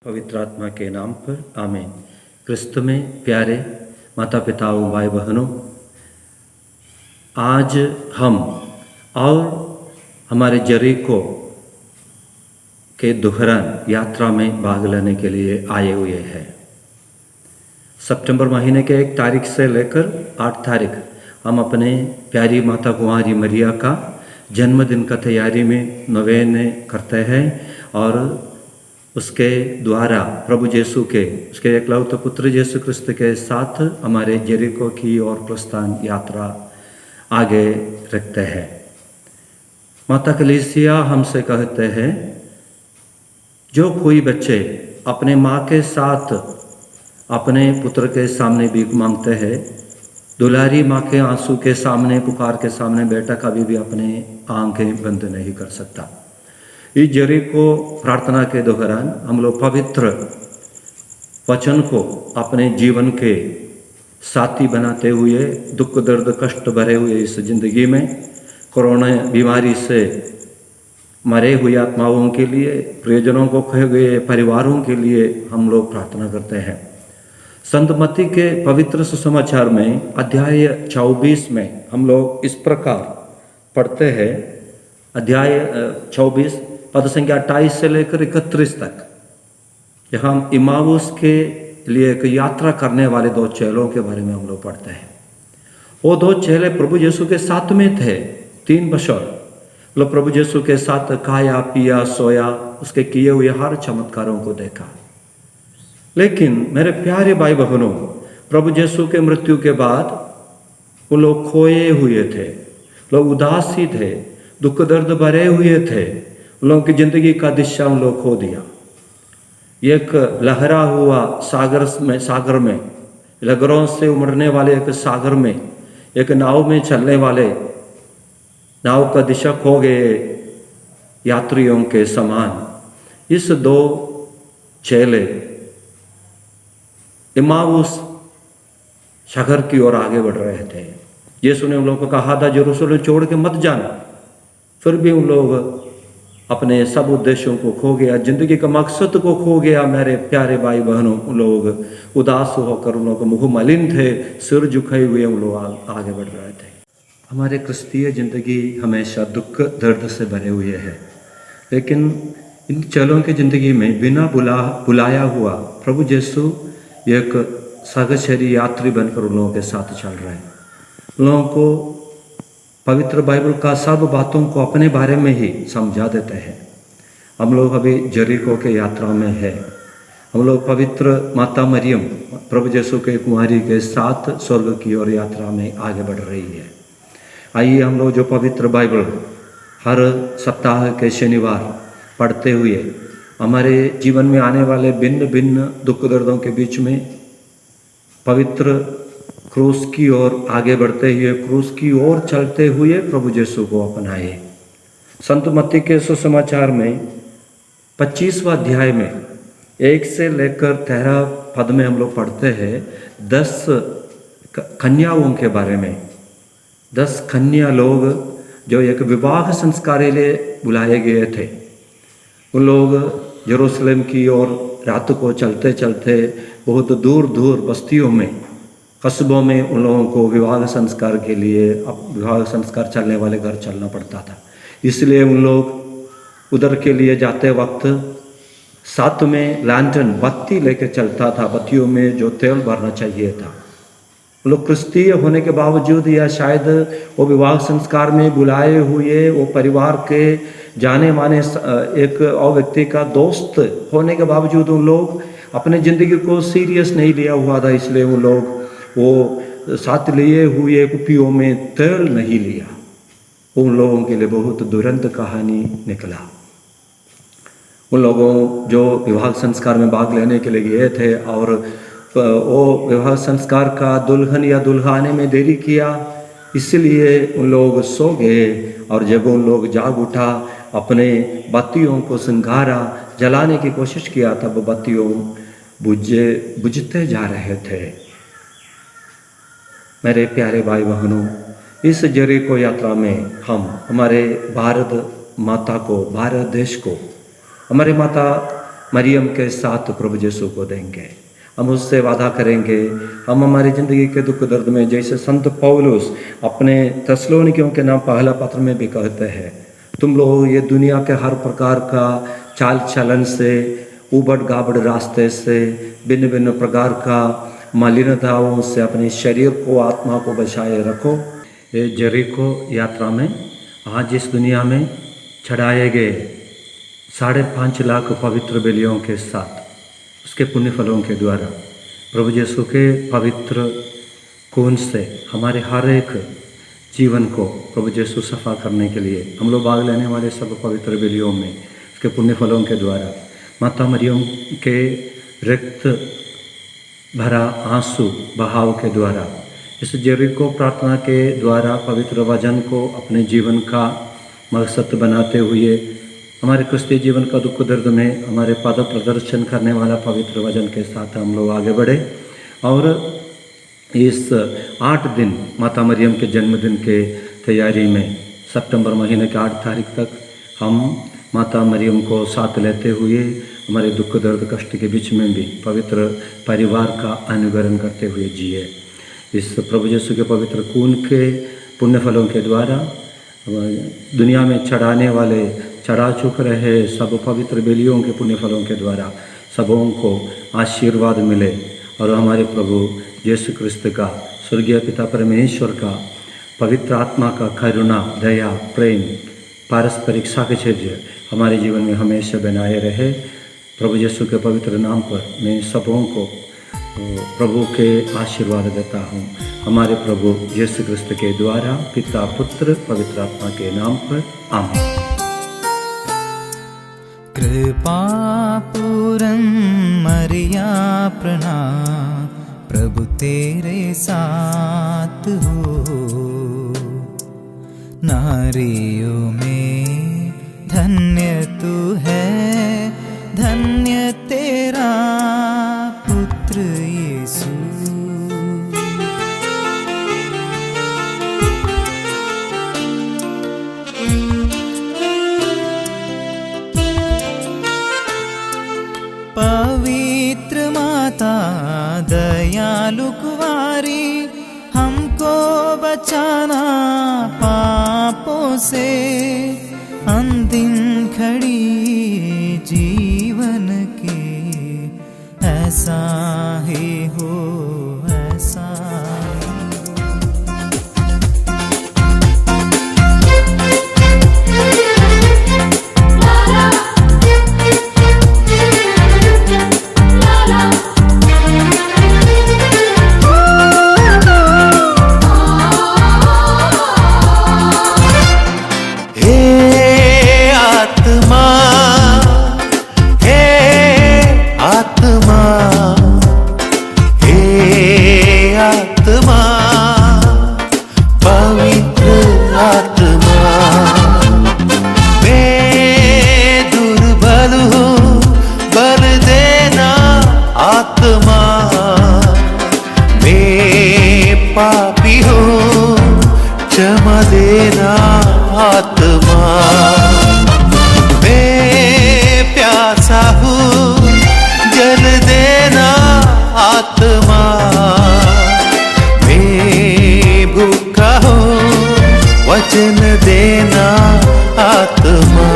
पवित्र आत्मा के नाम पर आमीन। क्रिस्त में प्यारे माता पिताओं, भाई बहनों, आज हम और हमारे जरीको के दोहरान यात्रा में भाग लेने के लिए आए हुए हैं। सितंबर महीने के 1 तारीख से लेकर 8 तारीख हम अपने प्यारी माता कुंवारी मरिया का जन्मदिन का तैयारी में नवेने करते हैं और उसके द्वारा प्रभु यीशु के उसके एकलौते पुत्र यीशु क्रिस्त के साथ हमारे जेरिको की ओर प्रस्थान यात्रा आगे रखते हैं। माता कलीसिया हमसे कहते हैं, जो कोई बच्चे अपने माँ के साथ अपने पुत्र के सामने भीख मांगते हैं, दुलारी माँ के आंसू के सामने, पुकार के सामने बेटा कभी भी अपने आंखें बंद नहीं कर सकता। इस जेरिको प्रार्थना के दौरान हम लोग पवित्र वचन को अपने जीवन के साथी बनाते हुए दुख दर्द कष्ट भरे हुए इस जिंदगी में कोरोना बीमारी से मरे हुए आत्माओं के लिए, प्रियजनों को खोए हुए परिवारों के लिए हम लोग प्रार्थना करते हैं। संत मत्ती के पवित्र सुसमाचार में अध्याय 24 में हम लोग इस प्रकार पढ़ते हैं। अध्याय 24 पद संख्या 28 से लेकर 31 तक। यहाँ हम इमाउस के लिए एक यात्रा करने वाले 2 चेलों के बारे में हम लोग पढ़ते हैं। वो 2 चेले प्रभु यीशु के साथ में थे। 3 बशर लोग प्रभु यीशु के साथ खाया पिया सोया, उसके किए हुए हर चमत्कारों को देखा। लेकिन मेरे प्यारे भाई बहनों, प्रभु यीशु के मृत्यु के बाद वो लोग खोए हुए थे, लोग उदासी थे, दुख दर्द भरे हुए थे। लोगों की जिंदगी का दिशा उन लोग खो दिया। एक लहरा हुआ सागर में लहरों से उमड़ने वाले एक सागर में, एक नाव में चलने वाले नाव का दिशा खो गए यात्रियों के समान इस 2 चेले इमाउस शहर की ओर आगे बढ़ रहे थे। यीशु ने उन लोगों को कहा था, यरूशलेम छोड़ के मत जाना। फिर भी उन लोग अपने सब उद्देश्यों को खो गया, जिंदगी का मकसद को खो गया। मेरे प्यारे भाई बहनों, उन लोग उदास होकर, उन लोग मुँह मलिन थे, सिर झुकाए हुए उन लोग आगे बढ़ रहे थे। हमारे क्रिस्तीय जिंदगी हमेशा दुख दर्द से भरे हुए है, लेकिन इन चेलों की जिंदगी में बिना बुलाया हुआ प्रभु यीशु एक सहचरी यात्री बनकर उन लोगों के साथ चल रहे हैं। उन लोगों को पवित्र बाइबल का सब बातों को अपने बारे में ही समझा देते हैं। हम लोग अभी जेरिको के यात्रा में है। हम लोग पवित्र माता मरियम प्रभु यीशु के कुंवारी के साथ स्वर्ग की ओर यात्रा में आगे बढ़ रही है। आइए हम लोग जो पवित्र बाइबल हर सप्ताह के शनिवार पढ़ते हुए हमारे जीवन में आने वाले भिन्न भिन्न दुख दर्दों के बीच में पवित्र क्रूस की ओर आगे बढ़ते हुए, क्रूस की ओर चलते हुए प्रभु यीशु को अपनाए। संत मत्ती के सुसमाचार में 25वां अध्याय में 1 से लेकर 13 पद में हम लोग पढ़ते हैं 10 कन्याओं के बारे में। 10 कन्या लोग जो एक विवाह संस्कार के लिए बुलाए गए थे। उन लोग यरूशलेम की ओर रात को चलते चलते बहुत दूर दूर बस्तियों में, कस्बों में उन लोगों को विवाह संस्कार के लिए, विवाह संस्कार चलने वाले घर चलना पड़ता था। इसलिए उन लोग उधर के लिए जाते वक्त साथ में लैंटर्न बत्ती लेकर चलता था, बत्तियों में जो तेल भरना चाहिए था। उन लोग क्रिस्तीय होने के बावजूद या शायद वो विवाह संस्कार में बुलाए हुए वो परिवार के जाने माने एक और व्यक्ति का दोस्त होने के बावजूद उन लोग अपने ज़िंदगी को सीरियस नहीं लिया हुआ था। इसलिए वो लोग वो साथ लिए हुए कुपियों में तेल नहीं लिया। उन लोगों के लिए बहुत दुरंत कहानी निकला। उन लोगों जो विवाह संस्कार में भाग लेने के लिए गए थे और वो विवाह संस्कार का दुल्हन या दुल्हा आने में देरी किया, इसलिए उन लोग सो गए। और जब उन लोग जाग उठा, अपने बत्तियों को संघारा, जलाने की कोशिश किया, तब बत्तियों बुझते जा रहे थे। मेरे प्यारे भाई बहनों, इस जेरिको यात्रा में हम हमारे भारत माता को, भारत देश को, हमारे माता मरियम के साथ प्रभु यीशु को देंगे। हम उससे वादा करेंगे, हम हमारी ज़िंदगी के दुख दर्द में, जैसे संत पौलुस अपने थिस्सलुनीकियों के नाम पहला पत्र में भी कहते हैं, तुम लोग ये दुनिया के हर प्रकार का चाल चलन से, उबड़ गाबड़ रास्ते से, भिन्न भिन्न प्रकार का मलिनताओं से अपने शरीर को, आत्मा को बचाए रखो। ये यरीको यात्रा में आज इस दुनिया में चढ़ाए गए 5.5 लाख पवित्र बलियों के साथ उसके पुण्य फलों के द्वारा प्रभु यीशु के पवित्र खून से हमारे हर एक जीवन को प्रभु यीशु सफा करने के लिए हम लोग भाग लेने वाले सब पवित्र बलियों में उसके पुण्य फलों के द्वारा माता मरियम के रक्त भरा आंसू बहाव के द्वारा इस यरीको प्रार्थना के द्वारा पवित्र वचन को अपने जीवन का मकसद बनाते हुए हमारे क्रिस्तीय जीवन का दुख दर्द में हमारे पद प्रदर्शन करने वाला पवित्र वचन के साथ हम लोग आगे बढ़े। और इस 8 दिन माता मरियम के जन्मदिन के तैयारी में सितंबर महीने के 8 तारीख तक हम माता मरियम को साथ लेते हुए हमारे दुख दर्द कष्ट के बीच में भी पवित्र परिवार का अनुकरण करते हुए जिए। इस प्रभु यीशु के पवित्र खून के पुण्य फलों के द्वारा दुनिया में चढ़ाने वाले चढ़ा चुक रहे सब पवित्र बलियों के पुण्य फलों के द्वारा सबों को आशीर्वाद मिले और हमारे प्रभु यीशु क्रिस्त का, स्वर्गीय पिता परमेश्वर का, पवित्र आत्मा का करुणा, दया, प्रेम, पारस्परिक साहचर्य हमारे जीवन में हमेशा बनाए रहे। प्रभु यीशु के पवित्र नाम पर मैं सबों को प्रभु के आशीर्वाद देता हूँ। हमारे प्रभु यीशु क्रिस्त के द्वारा पिता, पुत्र, पवित्र आत्मा के नाम पर आमीन। कृपा पूरन मरिया प्रणाम, प्रभु तेरे साथ हो। नारियों में धन्य तू है, धन्य तेरा पुत्र यीशु। पवित्र माता दयालु कुंवारी, हमको बचाना पापों से। अंतिम घड़ी जीवन के ऐसा ही हो, ऐसा पापी हो क्षमा देना आत्मा। मैं प्यासा हूँ जल देना आत्मा। मैं भूखा हूँ वचन देना आत्मा।